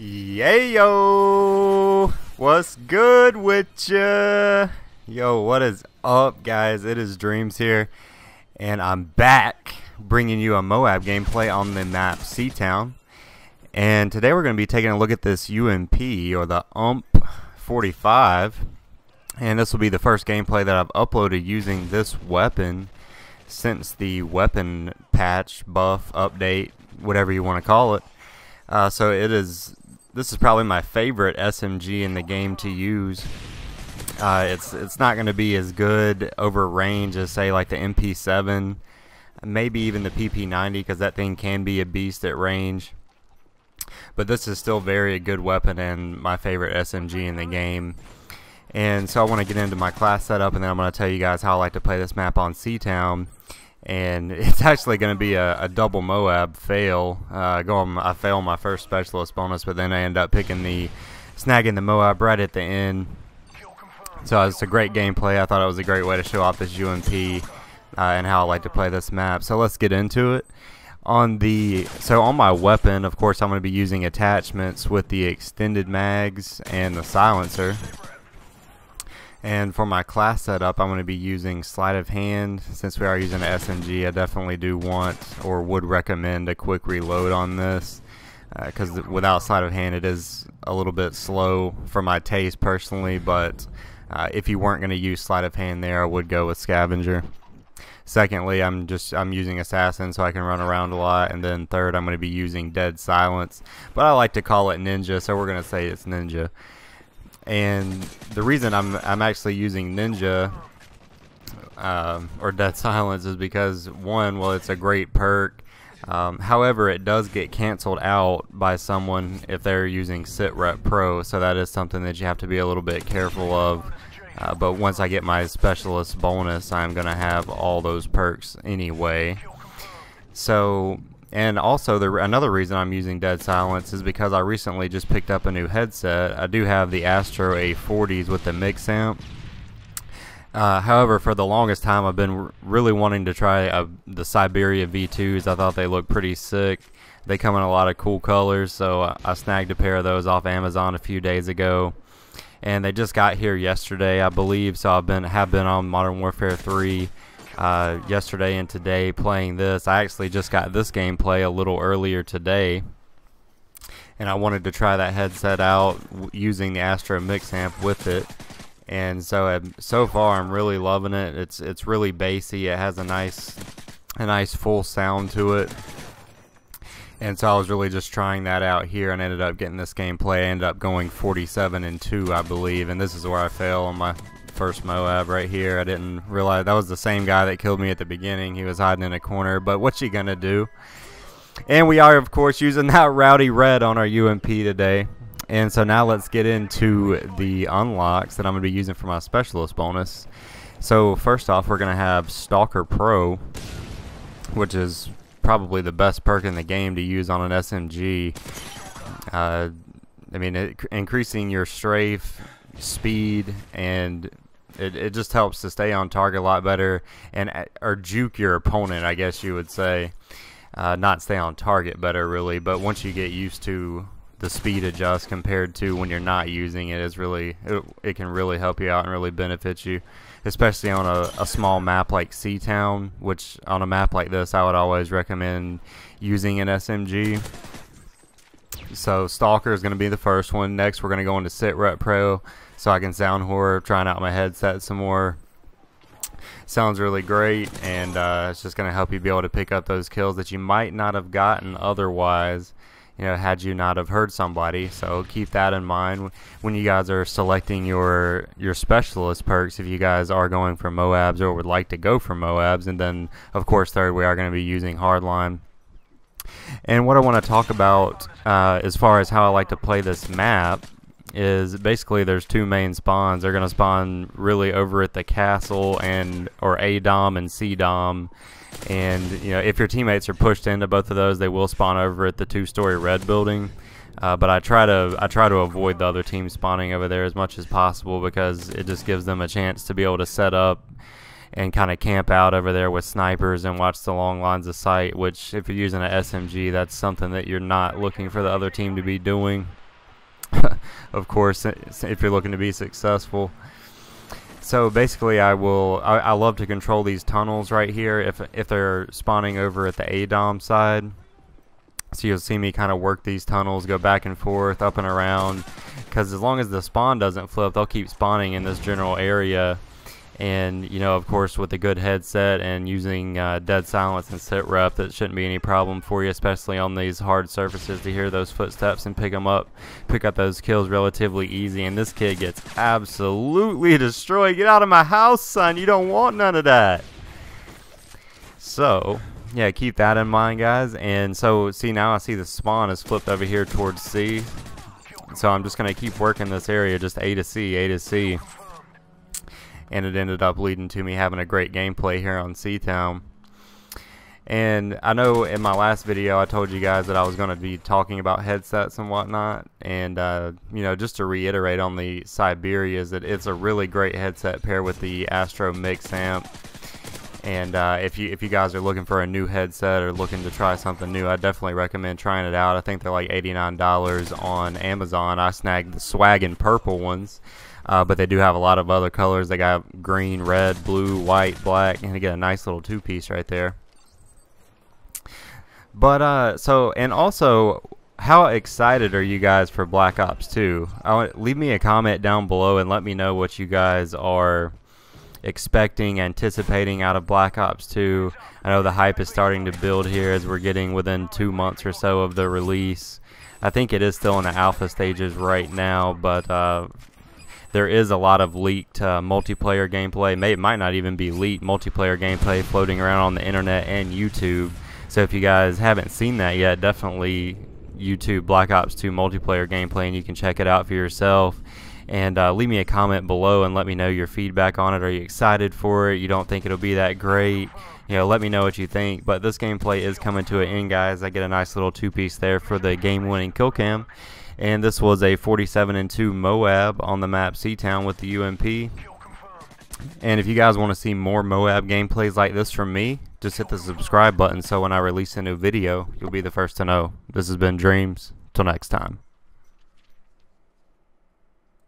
Yayo, what's good with ya? Yo, what is up, guys? It is Dreams here, and I'm back bringing you a MOAB gameplay on the map Seatown. And today we're going to be taking a look at this UMP, or the UMP 45, and this will be the first gameplay that I've uploaded using this weapon since the weapon patch, buff, update, whatever you want to call it. This is probably my favorite SMG in the game to use. It's not going to be as good over range as, say, like the MP7, maybe even the PP90, because that thing can be a beast at range. But this is still very a good weapon and my favorite SMG in the game. And so I want to get into my class setup, and then I'm going to tell you guys how I like to play this map on Seatown. And it's actually going to be a double MOAB fail. I fail my first specialist bonus, but then I end up snagging the MOAB right at the end. So it's a great gameplay. I thought it was a great way to show off this UMP and how I like to play this map. So let's get into it. On my weapon, of course, I'm going to be using attachments with the extended mags and the silencer. And for my class setup, I'm going to be using sleight of hand. Since we are using an SMG, I definitely do want or would recommend a quick reload on this, because without sleight of hand it is a little bit slow for my taste personally. But if you weren't going to use sleight of hand there, I would go with scavenger. Secondly, I'm using assassin so I can run around a lot. And then third, I'm going to be using dead silence, but I like to call it ninja, so we're going to say it's ninja. And the reason I'm actually using ninja or dead silence is because, one, well, it's a great perk. However, it does get canceled out by someone if they're using sit rep pro, so that is something that you have to be a little bit careful of. But once I get my specialist bonus, I'm gonna have all those perks anyway. And also, another reason I'm using dead silence is because I recently just picked up a new headset. I do have the Astro A40s with the mix amp. However, for the longest time, I've been really wanting to try the Siberia V2's. I thought they looked pretty sick. They come in a lot of cool colors, so I snagged a pair of those off Amazon a few days ago. And they just got here yesterday, I believe. So have been on Modern Warfare 3. Yesterday and today playing this. I actually just got this gameplay a little earlier today, and I wanted to try that headset out using the Astro mix amp with it. And so far I'm really loving it. It's really bassy. It has a nice full sound to it. And so I was really just trying that out here, and ended up getting this gameplay. I ended up going 47-2, I believe, and this is where I fail on my first MOAB right here. I didn't realize that was the same guy that killed me at the beginning. He was hiding in a corner, but what you gonna do? And we are, of course, using that rowdy red on our UMP today. And so now let's get into the unlocks that I'm gonna be using for my specialist bonus. So first off, we're gonna have Stalker Pro, which is probably the best perk in the game to use on an SMG. I mean, increasing your strafe, speed, and it just helps to stay on target a lot better, or juke your opponent, I guess you would say. Not stay on target better, really, but once you get used to the speed adjust compared to when you're not using it, it can really help you out and really benefit you, especially on a small map like Seatown, which on a map like this I would always recommend using an SMG. So Stalker is going to be the first one. Next, we're going to go into Sit Rep Pro, so I can sound horror, trying out my headset some more. Sounds really great, and it's just going to help you be able to pick up those kills that you might not have gotten otherwise, had you not have heard somebody. So keep that in mind when you guys are selecting your specialist perks, if you guys are going for MOABs or would like to go for MOABs. And then, of course, third, we are going to be using Hardline. And what I want to talk about as far as how I like to play this map is basically there's two main spawns. They're going to spawn really over at the castle or A dom and C dom. And if your teammates are pushed into both of those, they will spawn over at the two-story red building. But I try to avoid the other team spawning over there as much as possible, because it just gives them a chance to be able to set up and kind of camp out over there with snipers and watch the long lines of sight, which if you're using an SMG, that's something that you're not looking for the other team to be doing. of course, if you're looking to be successful. So basically, I love to control these tunnels right here if they're spawning over at the ADOM side. So you'll see me kind of work these tunnels, go back and forth, up and around, because as long as the spawn doesn't flip, they'll keep spawning in this general area. And, you know, of course, with a good headset and using dead silence and sit rep, that shouldn't be any problem for you, especially on these hard surfaces, to hear those footsteps and pick up those kills relatively easy. And this kid gets absolutely destroyed. Get out of my house, son. You don't want none of that. So, yeah, keep that in mind, guys. And so, see, now I see the spawn is flipped over here towards C. So I'm just going to keep working this area, just A to C, A to C. And it ended up leading to me having a great gameplay here on Seatown. And I know in my last video I told you guys that I was going to be talking about headsets and whatnot. And, you know, just to reiterate on the Siberia, is that it's a really great headset paired with the Astro Mix Amp. And if you guys are looking for a new headset or looking to try something new, I definitely recommend trying it out. I think they're like $89 on Amazon. I snagged the Swaggin' purple ones. But they do have a lot of other colors. They got green, red, blue, white, black, and they get a nice little two-piece right there. But so, and also, how excited are you guys for Black Ops 2? Leave me a comment down below and let me know what you guys are expecting, anticipating out of Black Ops 2. I know the hype is starting to build here as we're getting within 2 months or so of the release. I think it is still in the alpha stages right now, but there is a lot of leaked multiplayer gameplay. It might not even be leaked multiplayer gameplay floating around on the internet and YouTube. So if you guys haven't seen that yet, definitely YouTube Black Ops 2 multiplayer gameplay, and you can check it out for yourself. And leave me a comment below and let me know your feedback on it. Are you excited for it? You don't think it'll be that great? You know, let me know what you think. But this gameplay is coming to an end, guys. I get a nice little two-piece there for the game-winning kill cam. And this was a 47-2 MOAB on the map Seatown with the UMP. And if you guys want to see more MOAB gameplays like this from me, just hit the subscribe button so when I release a new video, you'll be the first to know. This has been Dreams. Till next time.